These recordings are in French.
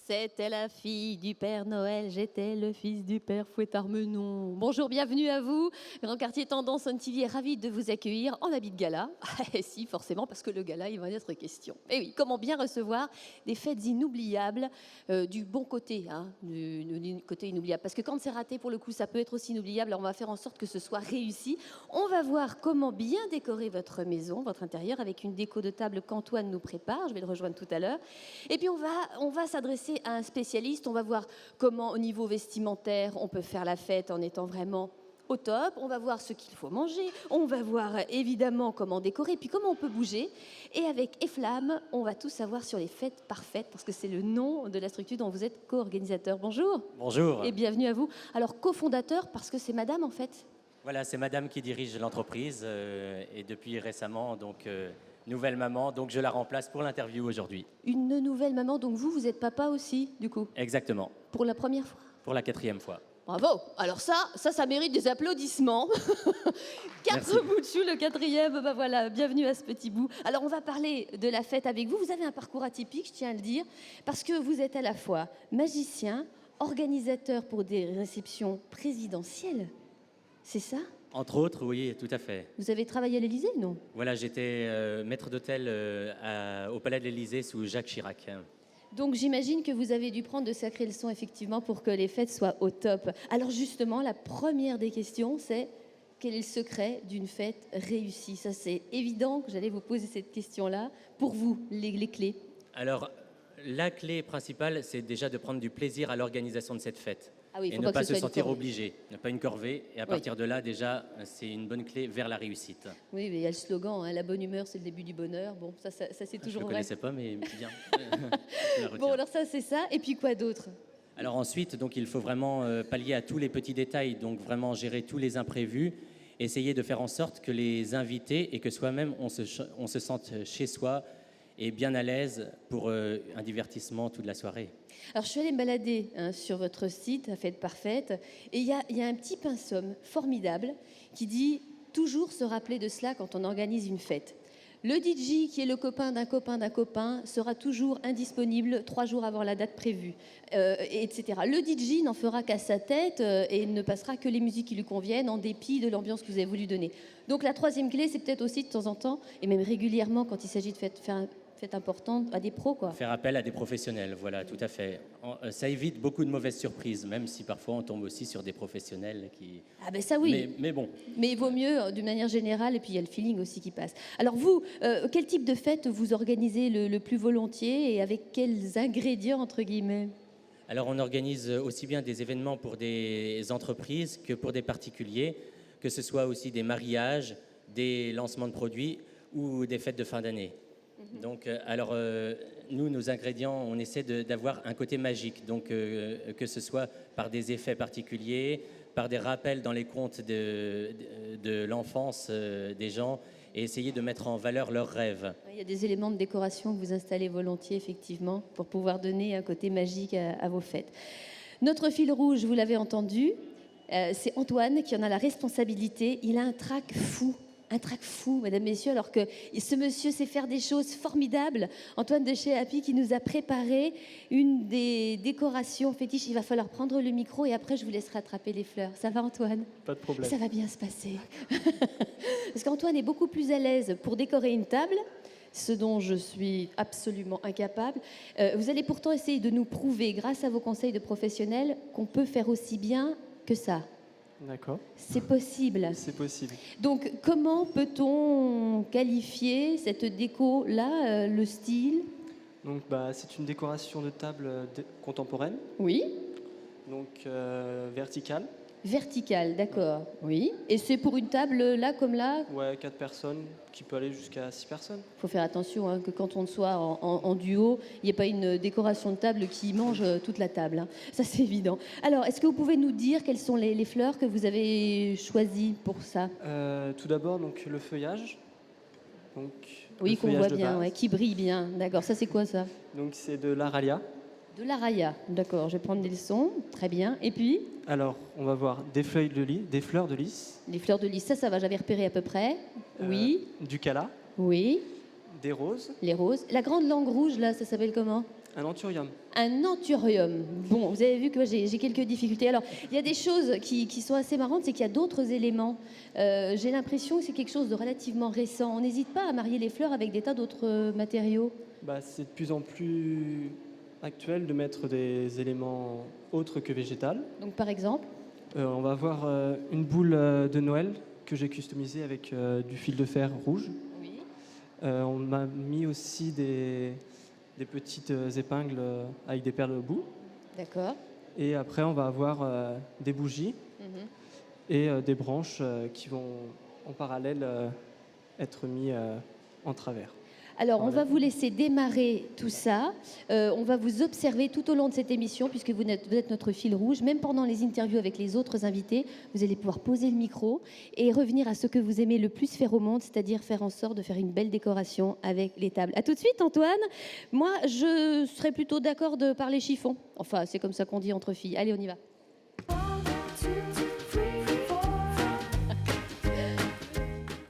C'était la fille du Père Noël, j'étais le fils du Père Fouettard-Menon. Bonjour, bienvenue à vous. Grand Quartier Tendance, Ontivy est ravi de vous accueillir en habit de gala. Et si, forcément, parce que le gala, il va y être question. Et oui, comment bien recevoir des fêtes inoubliables du bon côté, hein, du côté inoubliable. Parce que quand c'est raté, pour le coup, ça peut être aussi inoubliable. Alors, on va faire en sorte que ce soit réussi. On va voir comment bien décorer votre maison, votre intérieur, avec une déco de table qu'Antoine nous prépare. Je vais le rejoindre tout à l'heure. Et puis, on va s'adresser à un spécialiste. On va voir comment, au niveau vestimentaire, on peut faire la fête en étant vraiment au top. On va voir ce qu'il faut manger. On va voir évidemment comment décorer, puis comment on peut bouger. Et avec Efflam, on va tout savoir sur les fêtes parfaites, parce que c'est le nom de la structure dont vous êtes co-organisateur. Bonjour. Bonjour. Et bienvenue à vous. Alors, cofondateur, parce que c'est madame en fait. Voilà, c'est madame qui dirige l'entreprise et depuis récemment, donc nouvelle maman, donc je la remplace pour l'interview aujourd'hui. Une nouvelle maman, donc vous êtes papa aussi, du coup. Exactement, Pour la première fois. pour la 4e fois. Bravo. Alors ça mérite des applaudissements. Quatre bouts de chou, le 4e, bah voilà, bienvenue à ce petit bout. Alors on va parler de la fête avec vous. Vous avez un parcours atypique, je tiens à le dire, parce que vous êtes à la fois magicien, organisateur pour des réceptions présidentielles. C'est ça? Entre autres, oui, tout à fait. Vous avez travaillé à l'Élysée, non? Voilà, j'étais maître d'hôtel au Palais de l'Élysée sous Jacques Chirac. Donc j'imagine que vous avez dû prendre de sacrées leçons effectivement pour que les fêtes soient au top. Alors justement, la première des questions, c'est quel est le secret d'une fête réussie? Ça c'est évident que j'allais vous poser cette question-là. Pour vous, les clés? Alors, la clé principale, c'est déjà de prendre du plaisir à l'organisation de cette fête. Ah oui, il Et faut ne pas pas que ce se soit une sentir corvée. obligé, ne pas une corvée. Et à partir de là, déjà, c'est une bonne clé vers la réussite. Oui, mais il y a le slogan, hein, la bonne humeur, c'est le début du bonheur. Bon, ça c'est Je ne toujours le vrai. connaissais pas, mais bien. Je la retiens. Bon, alors ça c'est ça. Et puis quoi d'autre? Alors ensuite, donc, il faut vraiment pallier à tous les petits détails, donc vraiment gérer tous les imprévus, essayer de faire en sorte que les invités et que soi-même, on se sente chez soi et bien à l'aise pour un divertissement toute la soirée. Alors, je suis allée me balader hein, sur votre site, à Fête Parfaite, et il y a un petit pinceau formidable qui dit « Toujours se rappeler de cela quand on organise une fête ». Le DJ, qui est le copain d'un copain d'un copain, sera toujours indisponible 3 jours avant la date prévue, etc. Le DJ n'en fera qu'à sa tête et ne passera que les musiques qui lui conviennent en dépit de l'ambiance que vous avez voulu donner. Donc la troisième clé, c'est peut-être aussi de temps en temps, et même régulièrement quand il s'agit de faire une fête importante, à des pros, quoi. Faire appel à des professionnels, voilà, tout à fait. Ça évite beaucoup de mauvaises surprises, même si parfois on tombe aussi sur des professionnels qui... Ah ben ça oui. Mais bon. Mais il vaut mieux d'une manière générale, et puis il y a le feeling aussi qui passe. Alors vous, quel type de fête vous organisez le plus volontiers et avec quels ingrédients, entre guillemets? Alors on organise aussi bien des événements pour des entreprises que pour des particuliers, que ce soit aussi des mariages, des lancements de produits ou des fêtes de fin d'année. Donc, alors, nous, nos ingrédients, on essaie d'avoir un côté magique, donc que ce soit par des effets particuliers, par des rappels dans les contes de l'enfance des gens, et essayer de mettre en valeur leurs rêves. Il y a des éléments de décoration que vous installez volontiers, effectivement, pour pouvoir donner un côté magique à vos fêtes. Notre fil rouge, vous l'avez entendu, c'est Antoine qui en a la responsabilité. Il a un trac fou. Un trac fou, mesdames, messieurs, alors que ce monsieur sait faire des choses formidables. Antoine de chez Happy qui nous a préparé une des décorations fétiches. Il va falloir prendre le micro et après je vous laisserai attraper les fleurs. Ça va, Antoine? Pas de problème. Ça va bien se passer. Parce qu'Antoine est beaucoup plus à l'aise pour décorer une table, ce dont je suis absolument incapable. Vous allez pourtant essayer de nous prouver, grâce à vos conseils de professionnels, qu'on peut faire aussi bien que ça. D'accord, C'est possible. c'est possible. Donc, comment peut-on qualifier cette déco-là, le style? Donc, c'est une décoration de table contemporaine, Oui. donc verticale. Verticale, d'accord. Oui. Et c'est pour une table là comme là? Ouais, 4 personnes, qui peut aller jusqu'à 6 personnes. Il faut faire attention hein, que quand on soit en duo, il n'y ait pas une décoration de table qui mange toute la table. Hein. Ça, c'est évident. Alors, est-ce que vous pouvez nous dire quelles sont les fleurs que vous avez choisies pour ça? Tout d'abord, donc le feuillage. Donc, Oui, le qu'on feuillage voit de bien, base. ouais, qui brille bien. D'accord, ça c'est quoi ça? Donc, c'est de l'aralia. De l'araya. D'accord, je vais prendre des leçons. Très bien. Et puis, Alors, on va voir des fleurs de lys, les fleurs de lys, ça va, j'avais repéré à peu près. Oui, du cala, oui. des roses. Les roses. La grande langue rouge, là, ça s'appelle comment? Un anthurium. Un anthurium. Bon, vous avez vu que j'ai quelques difficultés. Alors, il y a des choses qui sont assez marrantes, c'est qu'il y a d'autres éléments. J'ai l'impression que c'est quelque chose de relativement récent. On n'hésite pas à marier les fleurs avec des tas d'autres matériaux. C'est de plus en plus actuel de mettre des éléments autres que végétales. Donc, par exemple, On va avoir une boule de Noël que j'ai customisée avec du fil de fer rouge. oui. On m'a mis aussi des petites épingles avec des perles au bout. D'accord. Et après, on va avoir des bougies Mhm. et des branches qui vont en parallèle être mis en travers. Alors, on Voilà. va vous laisser démarrer tout ça. On va vous observer tout au long de cette émission, puisque vous êtes notre fil rouge. Même pendant les interviews avec les autres invités, vous allez pouvoir poser le micro et revenir à ce que vous aimez le plus faire au monde, c'est-à-dire faire en sorte de faire une belle décoration avec les tables. À tout de suite, Antoine. Moi, je serais plutôt d'accord de parler chiffon. Enfin, c'est comme ça qu'on dit entre filles. Allez, on y va.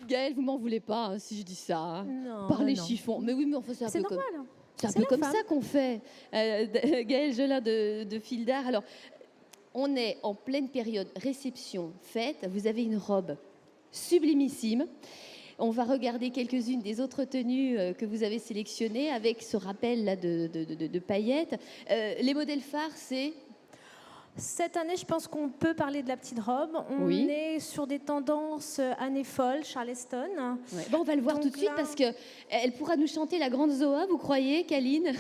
Gaëlle, vous m'en voulez pas hein, si je dis ça. Hein. Non, Parler non. chiffon. Mais oui, mais enfin, c'est un C'est peu comme... normal. C'est un C'est peu la comme femme. ça qu'on fait. Gaëlle Gelin de Fil d'Art. Alors, on est en pleine période réception, fête. Vous avez une robe sublimissime. On va regarder quelques-unes des autres tenues que vous avez sélectionnées avec ce rappel là de paillettes. Les modèles phares, c'est... Cette année, je pense qu'on peut parler de la petite robe. On Oui. est sur des tendances années folles, Charleston. Ouais. Bon, on va le voir Donc tout de suite là- parce qu'elle pourra nous chanter la Grande Zoa, vous croyez, Kaline?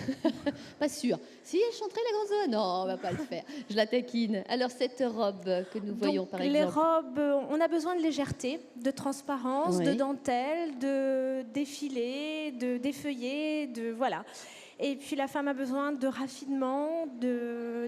Pas sûr. Si elle chanterait la Grande Zoa? Non, on va pas le faire. Je la taquine. Alors, cette robe que nous voyons, Donc, par les exemple. robes, on a besoin de légèreté, de transparence, Oui. de dentelle, de défilé, de défeuillé, de voilà. Et puis la femme a besoin de raffinement,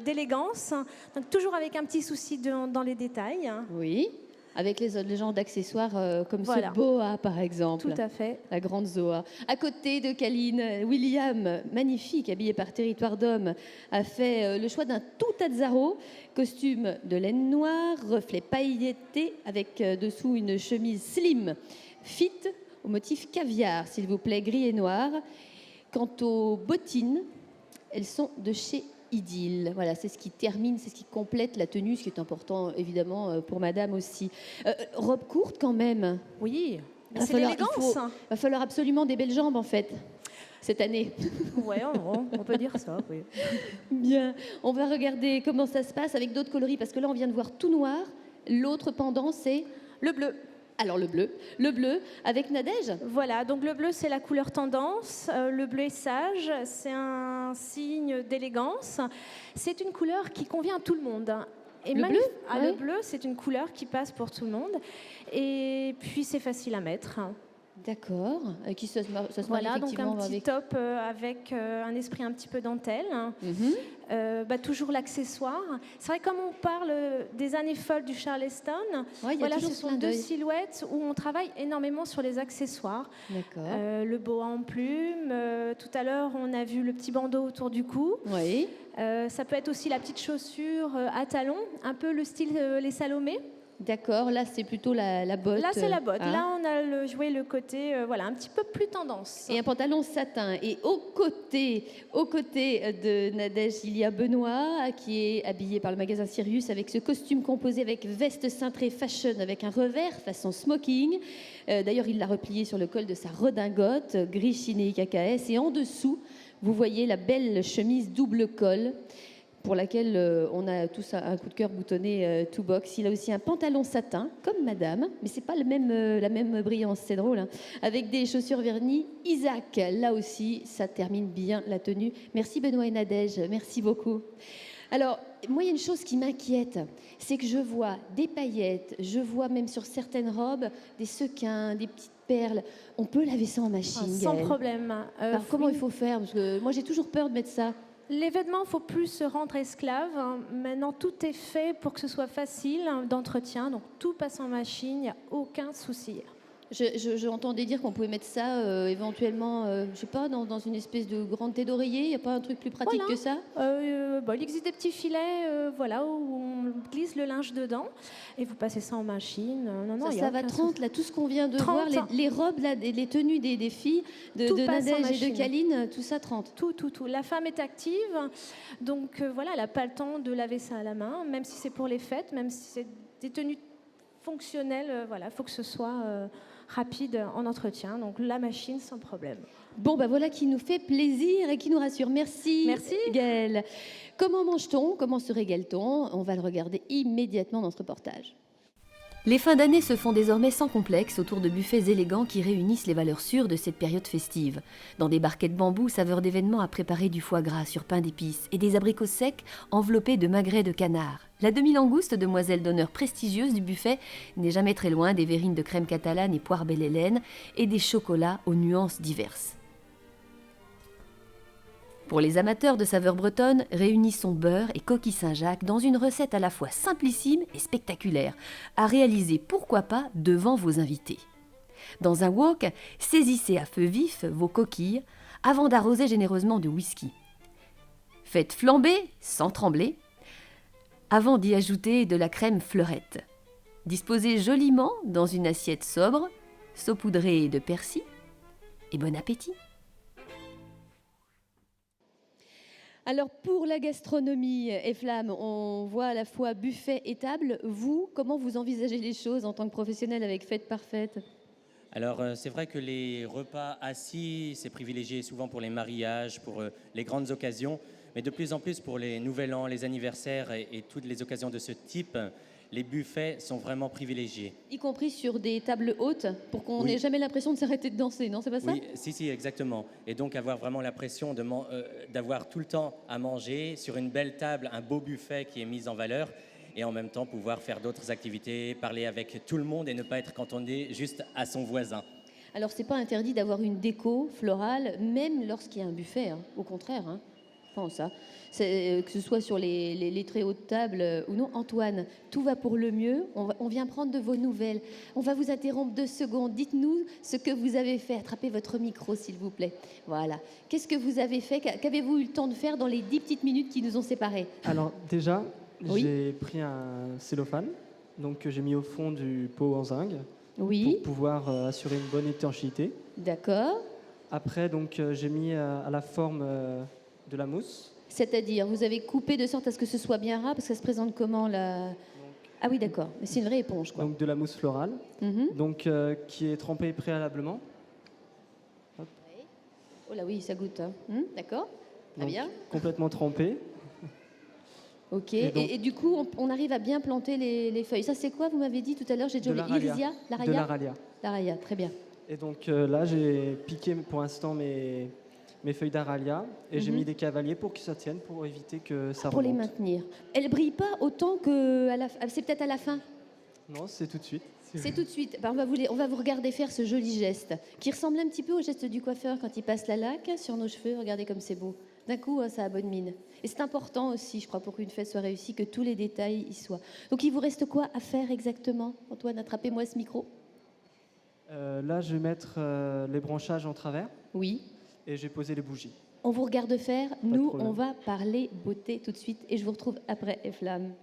d'élégance. Donc toujours avec un petit souci dans les détails. Oui, avec les genres d'accessoires comme Voilà. ce boa, par exemple. Tout à fait. La grande Zoa. À côté de Kaline, William, magnifique, habillé par Territoire d'Homme, a fait le choix d'un tout azzaro, costume de laine noire, reflet pailleté, avec dessous une chemise slim, fit, au motif caviar, s'il vous plaît, gris et noir. Quant aux bottines, elles sont de chez Idylle. Voilà, c'est ce qui termine, c'est ce qui complète la tenue, ce qui est important évidemment pour madame aussi. Robe courte quand même. Oui, mais Va c'est falloir- l'élégance. Va falloir absolument des belles jambes en fait, cette année. Ouais, on peut dire ça, oui. Bien, on va regarder comment ça se passe avec d'autres coloris, parce que là on vient de voir tout noir. L'autre pendant c'est Le bleu. alors le bleu avec Nadège. Voilà, donc le bleu, c'est la couleur tendance. Le bleu est sage, c'est un signe d'élégance. C'est une couleur qui convient à tout le monde. Et Le bleu Le Ouais. bleu, c'est une couleur qui passe pour tout le monde. Et puis, c'est facile à mettre. D'accord, qui ça se marie Voilà, donc effectivement un petit avec. top avec un esprit un petit peu dentelle. Mhm. Toujours l'accessoire. C'est vrai, comme on parle des années folles du Charleston, Ouais, il y a voilà, toujours ce ce sont clin deux d'œil. silhouettes où on travaille énormément sur les accessoires. D'accord. Le boa en plume. Tout à l'heure, on a vu le petit bandeau autour du cou. Oui. Ça peut être aussi la petite chaussure à talons, un peu le style les Salomé. D'accord, là c'est plutôt la botte. Là, c'est la botte. hein. Là, on a joué le côté un petit peu plus tendance. Et un pantalon satin. Et aux côtés de Nadège, il y a Benoît qui est habillé par le magasin Sirius avec ce costume composé avec veste cintrée fashion avec un revers façon smoking. D'ailleurs, il l'a replié sur le col de sa redingote, gris chiné KKS. Et en dessous, vous voyez la belle chemise double col pour laquelle on a tous un coup de cœur boutonné tout box. Il a aussi un pantalon satin, comme madame, mais c'est pas la même brillance, c'est drôle, hein, avec des chaussures vernies Isaac. Là aussi, ça termine bien la tenue. Merci Benoît et Nadège, merci beaucoup. Alors, moi, il y a une chose qui m'inquiète, c'est que je vois des paillettes, je vois même sur certaines robes des sequins, des petites perles. On peut laver ça en machine, Sans Gaëlle. problème. Alors, comment il faut faire? Parce que moi, j'ai toujours peur de mettre ça. Les vêtements, il ne faut plus se rendre esclave. Maintenant, tout est fait pour que ce soit facile d'entretien. Donc, tout passe en machine, il n'y a aucun souci. J'entendais dire qu'on pouvait mettre ça éventuellement, je sais pas, dans une espèce de grande thé d'oreiller. Il n'y a pas un truc plus pratique Voilà. que ça? Il existe des petits filets voilà, où on glisse le linge dedans et vous passez ça en machine. Non, il y a Ça va aucun 30, là, tout ce qu'on vient de 30. voir, les robes, là, les tenues des filles, Tout de passe en Nadège et machine. de Kaline, tout ça 30. Tout. La femme est active, donc voilà, elle n'a pas le temps de laver ça à la main, même si c'est pour les fêtes, même si c'est des tenues fonctionnelles, voilà, il faut que ce soit rapide en entretien, donc la machine sans problème. Bon, bah voilà qui nous fait plaisir et qui nous rassure. Merci, Merci. Gaëlle. Comment mange-t-on? Comment se régale-t-on? On va le regarder immédiatement dans ce reportage. Les fins d'année se font désormais sans complexe autour de buffets élégants qui réunissent les valeurs sûres de cette période festive. Dans des barquettes bambou, saveur d'événements à préparer du foie gras sur pain d'épices et des abricots secs enveloppés de magrets de canard. La demi-langouste, demoiselle d'honneur prestigieuse du buffet, n'est jamais très loin des verrines de crème catalane et poire belle Hélène et des chocolats aux nuances diverses. Pour les amateurs de saveurs bretonnes, réunissons beurre et coquille Saint-Jacques dans une recette à la fois simplissime et spectaculaire, à réaliser pourquoi pas devant vos invités. Dans un wok, saisissez à feu vif vos coquilles avant d'arroser généreusement de whisky. Faites flamber sans trembler avant d'y ajouter de la crème fleurette. Disposez joliment dans une assiette sobre, saupoudrée de persil et bon appétit. Alors pour la gastronomie, Eflamme, on voit à la fois buffet et table. Vous, comment vous envisagez les choses en tant que professionnel avec Fête Parfaite? Alors, c'est vrai que les repas assis, c'est privilégié souvent pour les mariages, pour les grandes occasions, mais de plus en plus pour les nouvel an, les anniversaires et toutes les occasions de ce type, les buffets sont vraiment privilégiés. Y compris sur des tables hautes, pour qu'on Oui. n'ait jamais l'impression de s'arrêter de danser, non? C'est pas ça? Oui, si, exactement. Et donc avoir vraiment l'impression d'avoir tout le temps à manger sur une belle table, un beau buffet qui est mis en valeur, et en même temps pouvoir faire d'autres activités, parler avec tout le monde et ne pas être cantonné juste à son voisin. Alors c'est pas interdit d'avoir une déco florale, même lorsqu'il y a un buffet, hein. Au contraire, hein. Pense ça. Que ce soit sur les très hautes tables ou non. Antoine, tout va pour le mieux. On vient prendre de vos nouvelles. On va vous interrompre 2 secondes. Dites-nous ce que vous avez fait. Attrapez votre micro, s'il vous plaît. Voilà. Qu'est-ce que vous avez fait? Qu'avez-vous eu le temps de faire dans les 10 petites minutes qui nous ont séparés? Alors déjà, Oui. j'ai pris un cellophane donc, que j'ai mis au fond du pot en zinc Oui, pour pouvoir assurer une bonne étanchéité. d'accord. Après, donc, j'ai mis à la forme de la mousse. C'est-à-dire, vous avez coupé de sorte à ce que ce soit bien ras, parce que ça se présente comment là? Ah oui, d'accord. Mais c'est une vraie éponge, quoi. Donc de la mousse florale, Mhm. donc, qui est trempée préalablement. Oh là oui, ça goûte. Hein. D'accord. Très Donc, bien. complètement trempée. Ok. Et donc- Et du coup, on arrive à bien planter les feuilles. Ça, c'est quoi? Vous m'avez dit tout à l'heure, j'ai déjà De oublié. l'aralia. Iria? De l'aralia. L'aralia, très bien. Et donc là, j'ai piqué pour l'instant mes feuilles d'aralia et j'ai Mhm. mis des cavaliers pour qu'ils se tiennent, pour éviter que ça Pour les remonte. maintenir. Elles brillent pas autant que c'est peut-être à la fin. Non, c'est tout de suite. C'est tout de suite. Ben, on va vous regarder faire ce joli geste qui ressemble un petit peu au geste du coiffeur quand il passe la laque sur nos cheveux. Regardez comme c'est beau. D'un coup, hein, ça a bonne mine. Et c'est important aussi, je crois, pour qu'une fête soit réussie, que tous les détails y soient. Donc, il vous reste quoi à faire exactement? Antoine, attrapez-moi ce micro. Là, je vais mettre les branchages en travers Oui. et j'ai posé les bougies. On vous regarde faire. de Nous, problème. on va parler beauté tout de suite. Et je vous retrouve après, Eflamme.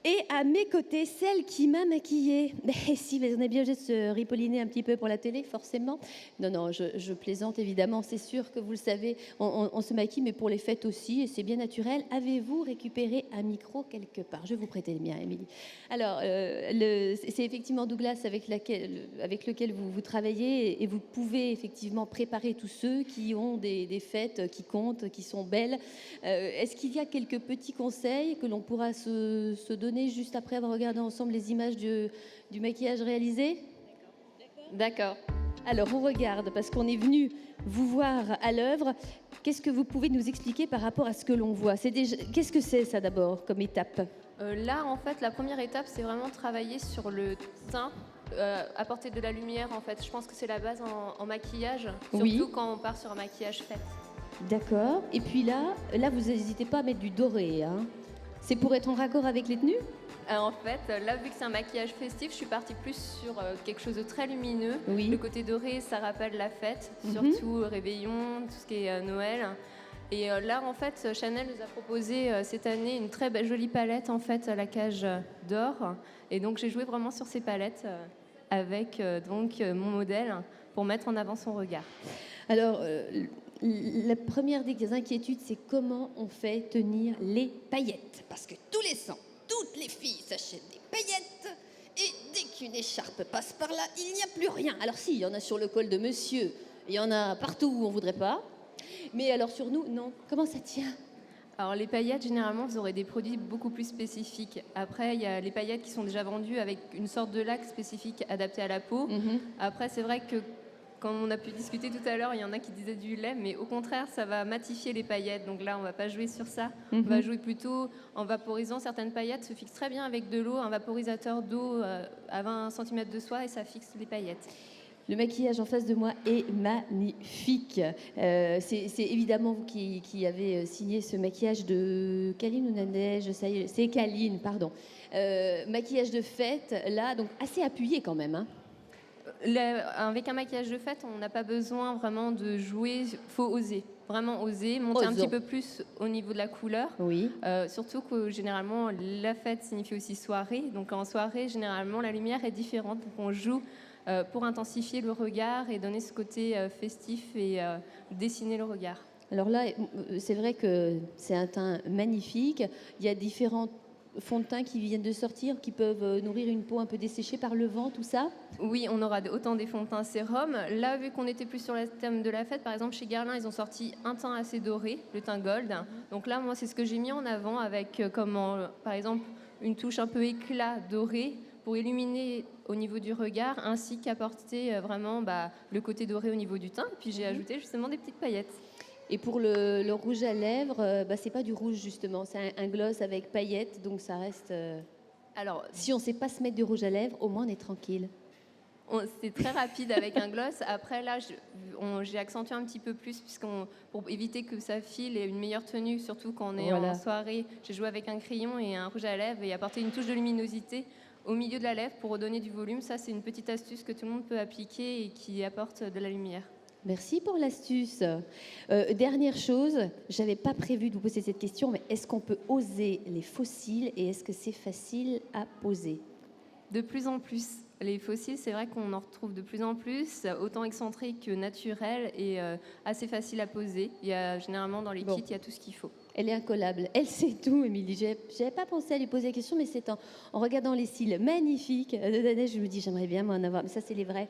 Et à mes côtés, celle qui m'a maquillée. Mais si, mais on est bien obligé de se ripolliner un petit peu pour la télé, forcément. Non, je plaisante évidemment, c'est sûr que vous le savez, on se maquille, mais pour les fêtes aussi, et c'est bien naturel. Avez-vous récupéré un micro quelque part? Je vais vous prêter le mien, Émilie. Alors, c'est effectivement Douglas avec lequel vous travaillez, et vous pouvez effectivement préparer tous ceux qui ont des fêtes qui comptent, qui sont belles. Est-ce qu'il y a quelques petits conseils que l'on pourra se donner juste après avoir regardé ensemble les images du maquillage réalisé? D'accord. Alors, on regarde, parce qu'on est venu vous voir à l'œuvre. Qu'est-ce que vous pouvez nous expliquer par rapport à ce que l'on voit? Qu'est-ce que c'est, ça, d'abord, comme étape? Là, en fait, la première étape, c'est vraiment travailler sur le teint, apporter de la lumière, en fait. Je pense que c'est la base en maquillage, surtout Oui. quand on part sur un maquillage fête. D'accord. Et puis là, vous n'hésitez pas à mettre du doré, hein? C'est pour être en raccord avec les tenues? En fait, là, vu que c'est un maquillage festif, je suis partie plus sur quelque chose de très lumineux. Oui. Le côté doré, ça rappelle la fête, Mhm. surtout réveillon, tout ce qui est Noël. Et là, en fait, Chanel nous a proposé cette année une très jolie palette, en fait, à la cage d'or. Et donc, j'ai joué vraiment sur ces palettes avec mon modèle pour mettre en avant son regard. Alors, la première des inquiétudes, c'est comment on fait tenir les paillettes. Parce que tous les ans, toutes les filles s'achètent des paillettes et dès qu'une écharpe passe par là, il n'y a plus rien. Alors si, il y en a sur le col de monsieur, il y en a partout où on ne voudrait pas. Mais alors sur nous, non. Comment ça tient? Alors les paillettes, généralement, vous aurez des produits beaucoup plus spécifiques. Après, il y a les paillettes qui sont déjà vendues avec une sorte de lac spécifique adapté à la peau. Après, c'est vrai que quand on a pu discuter tout à l'heure, il y en a qui disaient du lait, mais au contraire, ça va matifier les paillettes. Donc là, on ne va pas jouer sur ça. On va jouer plutôt en vaporisant. Certaines paillettes se fixent très bien avec de l'eau, un vaporisateur d'eau à 20 cm de soie, et ça fixe les paillettes. Le maquillage en face de moi est magnifique. C'est évidemment vous qui avez signé ce maquillage de Kaline ou Nadège, ça y est, c'est Kaline, pardon. Maquillage de fête, là, donc assez appuyé quand même. Hein. Avec un maquillage de fête, on n'a pas besoin vraiment de jouer. Il faut oser, vraiment oser, monter un petit peu plus au niveau de la couleur. Oui. Surtout que généralement, la fête signifie aussi soirée. Donc en soirée, généralement, la lumière est différente. Donc on joue pour intensifier le regard et donner ce côté festif et dessiner le regard. Alors là, c'est vrai que c'est un teint magnifique. Il y a différents fonds de teint qui viennent de sortir, qui peuvent nourrir une peau un peu desséchée par le vent, tout ça. Oui, on aura autant des fonds de teint sérum. Là, vu qu'on était plus sur le thème de la fête, par exemple, chez Guerlain, ils ont sorti un teint assez doré, le teint gold. Donc là, moi, c'est ce que j'ai mis en avant avec, par exemple, une touche un peu éclat doré pour illuminer au niveau du regard, ainsi qu'apporter vraiment le côté doré au niveau du teint. Puis j'ai ajouté justement des petites paillettes. Et pour le rouge à lèvres, c'est pas du rouge justement, c'est un gloss avec paillettes, donc ça reste... Alors, si on sait pas se mettre du rouge à lèvres, au moins on est tranquille. C'est très rapide avec un gloss. Après, là, j'ai accentué un petit peu plus pour éviter que ça file et une meilleure tenue, surtout quand on est en soirée. J'ai joué avec un crayon et un rouge à lèvres et apporté une touche de luminosité au milieu de la lèvre pour redonner du volume. Ça, c'est une petite astuce que tout le monde peut appliquer et qui apporte de la lumière. Merci pour l'astuce. Dernière chose, j'avais pas prévu de vous poser cette question, mais est-ce qu'on peut oser les faux cils et est-ce que c'est facile à poser? De plus en plus. Les fossiles, c'est vrai qu'on en retrouve de plus en plus, autant excentriques que naturels et assez faciles à poser. Il y a généralement dans les kits, il y a tout ce qu'il faut. Elle est incollable. Elle sait tout, Émilie. J'avais pas pensé à lui poser la question, mais c'est en regardant les cils magnifiques de Nadège, je me dis j'aimerais bien m'en avoir. Mais ça, c'est les vrais.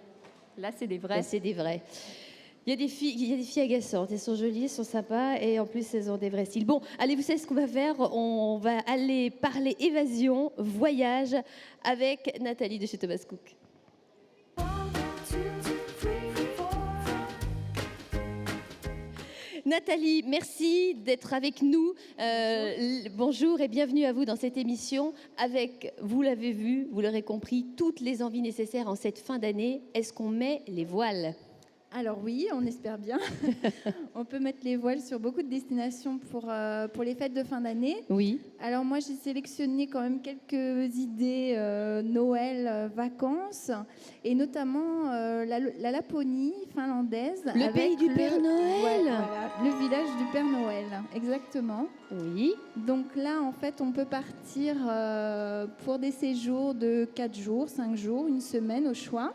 Là, c'est les vrais. Là, c'est des vrais. Il y a des filles agaçantes. Elles sont jolies, elles sont sympas et en plus, elles ont des vrais styles. Bon, allez, vous savez ce qu'on va faire? On va aller parler évasion, voyage avec Nathalie de chez Thomas Cook. Nathalie, merci d'être avec nous. Bonjour et bienvenue à vous dans cette émission avec, vous l'avez vu, vous l'aurez compris, toutes les envies nécessaires en cette fin d'année. Est-ce qu'on met les voiles? Alors oui, on espère bien. On peut mettre les voiles sur beaucoup de destinations pour les fêtes de fin d'année. Oui. Alors moi, j'ai sélectionné quand même quelques idées Noël, vacances, et notamment la Laponie finlandaise. Le pays du Père Noël. Voilà, le village du Père Noël, exactement. Oui. Donc là, en fait, on peut partir pour des séjours de 4 jours, 5 jours, une semaine au choix.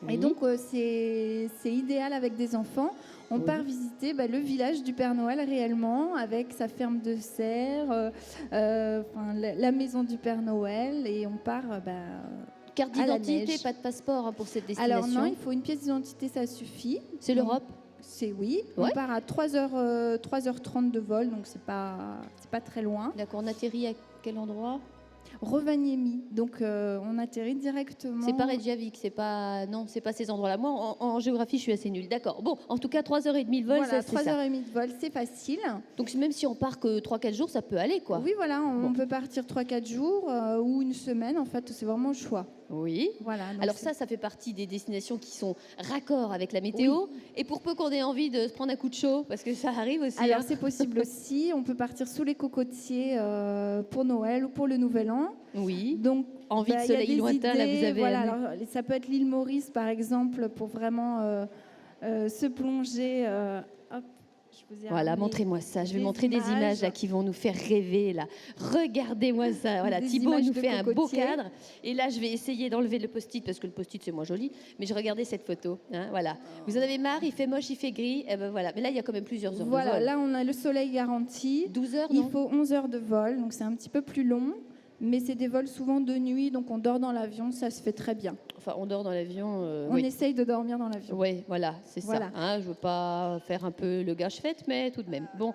Oui. Et donc, c'est idéal avec des enfants. On part visiter le village du Père Noël réellement, avec sa ferme de serre, la maison du Père Noël, et on part carte d'identité, pas de passeport pour cette destination. Alors non, il faut une pièce d'identité, ça suffit. C'est l'Europe? C'est oui. Ouais. On part à 3h30 de vol, donc c'est pas très loin. D'accord, on atterrit à quel endroit? Rovaniemi, donc on atterrit directement. C'est pas Reykjavik, c'est pas ces endroits-là. Moi, en géographie, je suis assez nulle. D'accord. Bon, en tout cas, 3h30 de vol, voilà, ça, c'est ça. 3h30 de vol, c'est facile. Donc même si on part que 3-4 jours, ça peut aller, quoi. Oui, voilà, on peut partir 3-4 jours ou une semaine, en fait, c'est vraiment le choix. Oui. Voilà. donc Alors c'est- ça fait partie des destinations qui sont raccord avec la météo. Et pour peu qu'on ait envie de se prendre un coup de chaud, parce que ça arrive aussi. Alors hein. c'est possible aussi. On peut partir sous les cocotiers pour Noël ou pour le Nouvel An. Oui. Donc Envie de il y a soleil des lointain, là, vous idées, avez voilà, amené. alors, ça peut être l'île Maurice, par exemple, pour vraiment se plonger. Hop, je vous ai Voilà, ramené montrez-moi ça. Je vais des montrer des images là, qui vont nous faire rêver. Là. Regardez-moi ça. Voilà, Des Thibaut images nous de fait un beau cocotiers. cadre. Et là, je vais essayer d'enlever le post-it parce que le post-it, c'est moins joli. Mais je regardais cette photo. hein, voilà. Vous en avez marre, il fait moche, il fait gris. Eh ben voilà. Mais là, il y a quand même plusieurs heures Voilà, de vol. là on a le soleil garanti. 12 heures, Il non faut 11 heures de vol, donc c'est un petit peu plus long. Mais c'est des vols souvent de nuit, donc on dort dans l'avion, ça se fait très bien. Enfin, on dort dans l'avion. On oui. essaye de dormir dans l'avion. Oui, voilà, c'est Voilà. ça. Hein, je veux pas faire un peu le gâche-fête, mais tout de même. Bon,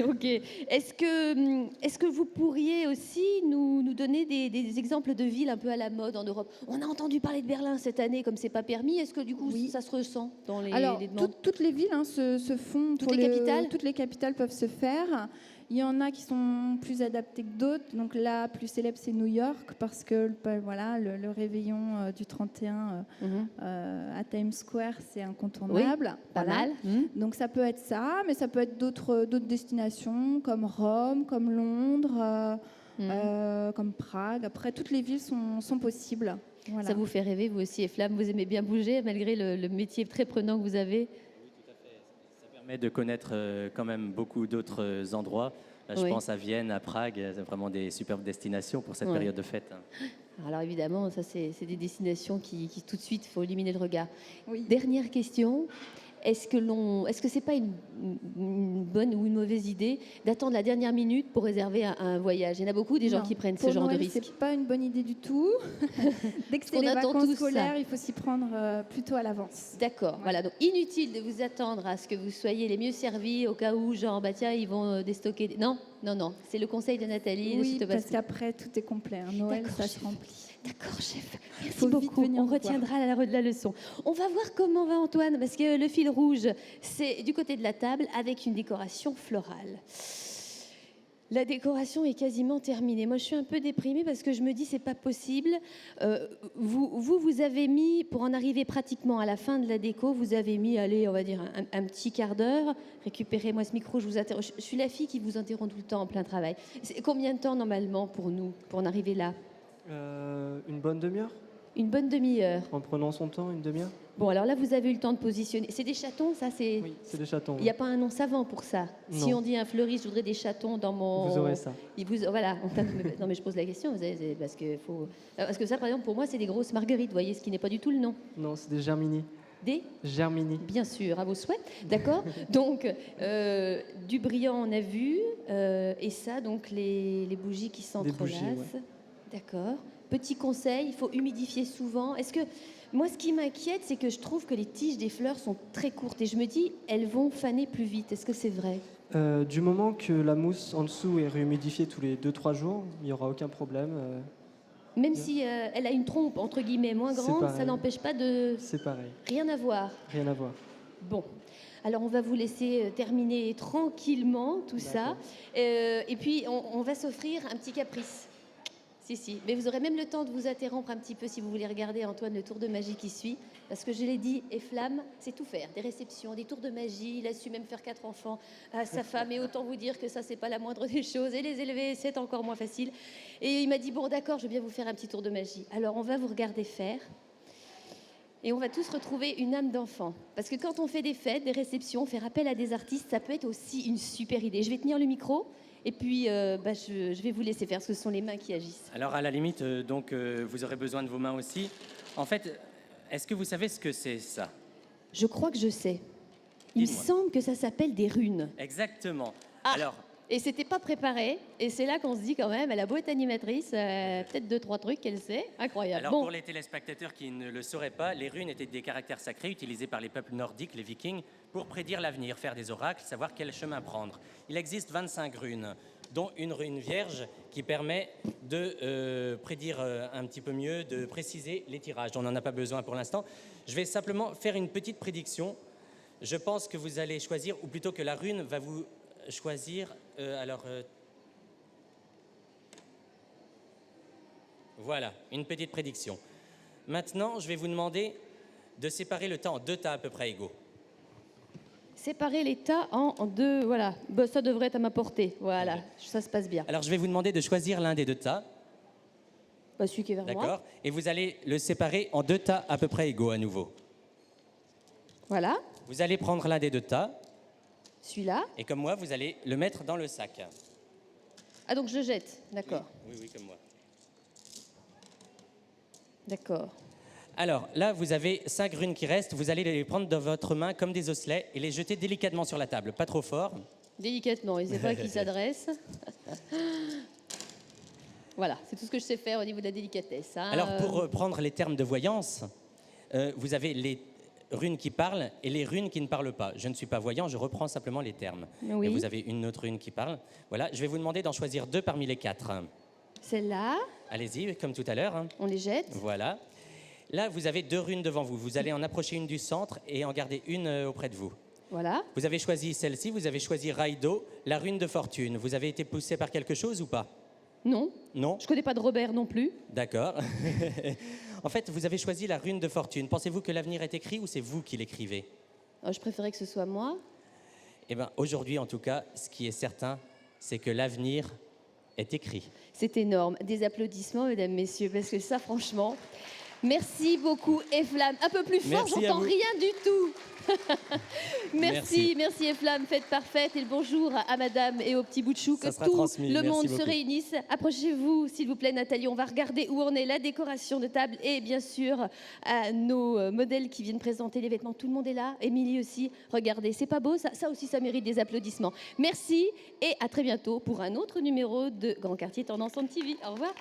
ok. Est-ce que vous pourriez aussi nous donner des exemples de villes un peu à la mode en Europe? On a entendu parler de Berlin cette année, comme c'est pas permis. Est-ce que du coup Oui. ça se ressent dans les Alors, demandes? toutes les villes se font. Toutes pour les capitales Toutes les capitales peuvent se faire. Il y en a qui sont plus adaptées que d'autres. Donc la plus célèbre, c'est New York, parce que voilà, le réveillon du 31 Mhm. à Times Square, c'est incontournable. Pas Voilà. mal. Donc ça peut être ça, mais ça peut être d'autres destinations, comme Rome, comme Londres, comme Prague. Après, toutes les villes sont possibles. Voilà. Ça vous fait rêver, vous aussi, et Flamme? Vous aimez bien bouger, malgré le métier très prenant que vous avez? Ça permet de connaître quand même beaucoup d'autres endroits. Là, je Oui. pense à Vienne, à Prague. C'est vraiment des superbes destinations pour cette Ouais. période de fête. hein. Alors évidemment, ça c'est des destinations qui tout de suite, il faut éliminer le regard. Oui. Dernière question. Est-ce que c'est pas une bonne ou une mauvaise idée d'attendre la dernière minute pour réserver un voyage? Il y en a beaucoup des gens Non. qui prennent ce Pour genre de Noël, risque. c'est pas une bonne idée du tout. Dès que c'est qu'on les attend vacances tous ça. scolaires, il faut s'y prendre plutôt à l'avance. D'accord. Voilà. Donc inutile de vous attendre à ce que vous soyez les mieux servis au cas où, genre, bah tiens, ils vont déstocker. Non, non, non. C'est le conseil de Nathalie. ne Oui, se parce passe- qu'après, tout est complet. Un Noël, D'accord, ça chef. se remplit. D'accord, chef. Merci Faut vite beaucoup. venir On nous voir. retiendra la leçon. On va voir comment va Antoine, parce que le fil rouge, c'est du côté de la table avec une décoration florale. La décoration est quasiment terminée. Moi, je suis un peu déprimée parce que je me dis, c'est pas possible. Vous avez mis, pour en arriver pratiquement à la fin de la déco, vous avez mis, allez, on va dire, un petit quart d'heure. Récupérez-moi ce micro, je vous interromps. Je suis la fille qui vous interrompt tout le temps en plein travail. C'est combien de temps, normalement, pour nous, pour en arriver là? Une bonne demi-heure. Une bonne demi-heure. En prenant son temps, une demi-heure. Bon, alors là, vous avez eu le temps de positionner. C'est des chatons, ça c'est. Oui, c'est des chatons. Il n'y a pas un nom savant pour ça. Si Non. on dit un fleuriste, je voudrais des chatons dans mon. Vous aurez ça. Voilà. Non, mais je pose la question parce que ça, par exemple, pour moi, c'est des grosses marguerites. Vous voyez, ce qui n'est pas du tout le nom. Non, c'est des germini. Des. Germini. Bien sûr, à vos souhaits. D'accord. Donc, du brillant, on a vu, et ça, donc les bougies qui s'entrelacent. ouais. D'accord. Petit conseil, il faut humidifier souvent. Est-ce que moi, ce qui m'inquiète, c'est que je trouve que les tiges des fleurs sont très courtes et je me dis, elles vont faner plus vite. Est-ce que c'est vrai? Du moment que la mousse en dessous est réhumidifiée tous les 2-3 jours, il n'y aura aucun problème. Même si elle a une trompe entre guillemets moins C'est grande, ça pareil. n'empêche pas de C'est pareil. rien à voir. Rien à voir. Bon. Alors on va vous laisser terminer tranquillement tout ça. Et puis on va s'offrir un petit caprice. Si. Mais vous aurez même le temps de vous interrompre un petit peu si vous voulez regarder, Antoine, le tour de magie qui suit. Parce que je l'ai dit, et Flamme, c'est tout faire. Des réceptions, des tours de magie. Il a su même faire 4 enfants à sa femme. Et autant vous dire que ça, c'est pas la moindre des choses. Et les élever, c'est encore moins facile. Et il m'a dit, bon, d'accord, je vais bien vous faire un petit tour de magie. Alors, on va vous regarder faire. Et on va tous retrouver une âme d'enfant. Parce que quand on fait des fêtes, des réceptions, faire appel à des artistes, ça peut être aussi une super idée. Je vais tenir le micro. Et puis, je vais vous laisser faire, parce que ce sont les mains qui agissent. Alors, à la limite, vous aurez besoin de vos mains aussi. En fait, est-ce que vous savez ce que c'est, ça? Je crois que je sais. Il me Dites-moi. semble que ça s'appelle des runes. Exactement. Ah. Alors, Et c'était pas préparé. Et c'est là qu'on se dit quand même, elle a beau être animatrice, peut-être 2-3 trucs qu'elle sait. Incroyable. alors Bon, pour les téléspectateurs qui ne le sauraient pas, les runes étaient des caractères sacrés utilisés par les peuples nordiques, les vikings, pour prédire l'avenir, faire des oracles, savoir quel chemin prendre. Il existe 25 runes, dont une rune vierge qui permet de prédire un petit peu mieux, de préciser les tirages. On n'en a pas besoin pour l'instant. Je vais simplement faire une petite prédiction. Je pense que vous allez choisir, ou plutôt que la rune va vous choisir. Voilà, une petite prédiction. Maintenant, je vais vous demander de séparer le tas en 2 tas à peu près égaux. Séparer les tas en deux, voilà. Bah, ça devrait être à ma portée. Voilà, ça se passe bien. Alors, je vais vous demander de choisir l'un des 2 tas, Bah, celui qui est vers moi. d'accord? Et vous allez le séparer en 2 tas à peu près égaux à nouveau. Voilà, Vous allez prendre l'un des 2 tas, celui-là. et comme moi, vous allez le mettre dans le sac. Ah, donc je jette, d'accord. Oui, comme moi. D'accord. Alors, là, vous avez 5 runes qui restent. Vous allez les prendre dans votre main comme des osselets et les jeter délicatement sur la table. Pas trop fort. Délicatement, il ne sait pas à qui il s'adresse. Voilà, c'est tout ce que je sais faire au niveau de la délicatesse. Hein. Alors, pour reprendre les termes de voyance, vous avez les runes qui parlent et les runes qui ne parlent pas. Je ne suis pas voyant, je reprends simplement les termes. Oui. Et vous avez une autre rune qui parle. Voilà, je vais vous demander d'en choisir 2 parmi les 4. Celle-là, Allez-y, comme tout à l'heure. Hein. on les jette. Voilà. Là, vous avez 2 runes devant vous. Vous allez en approcher une du centre et en garder une auprès de vous. Voilà. Vous avez choisi celle-ci, vous avez choisi Raido, la rune de fortune. Vous avez été poussé par quelque chose ou pas? Non, Non? je connais pas de Robert non plus. D'accord. En fait, vous avez choisi la rune de fortune. Pensez-vous que l'avenir est écrit ou c'est vous qui l'écrivez? Oh, je préférais que ce soit moi. Eh bien, aujourd'hui, en tout cas, ce qui est certain, c'est que l'avenir est écrit. C'est énorme. Des applaudissements, mesdames, messieurs, parce que ça, franchement, merci beaucoup, Eflam. Un peu plus fort, Merci à j'entends vous. rien du tout. Merci. merci Eflam, fête parfaite et le bonjour à madame et au petit bout de chou, Ça que sera tout transmis. le Merci monde se beaucoup. réunisse. Approchez-vous, s'il vous plaît, Nathalie, on va regarder où en est la décoration de table et bien sûr à nos modèles qui viennent présenter les vêtements. Tout le monde est là, Émilie aussi, regardez, c'est pas beau, ça aussi ça mérite des applaudissements. Merci et à très bientôt pour un autre numéro de Grand Quartier Tendance on TV. Au revoir.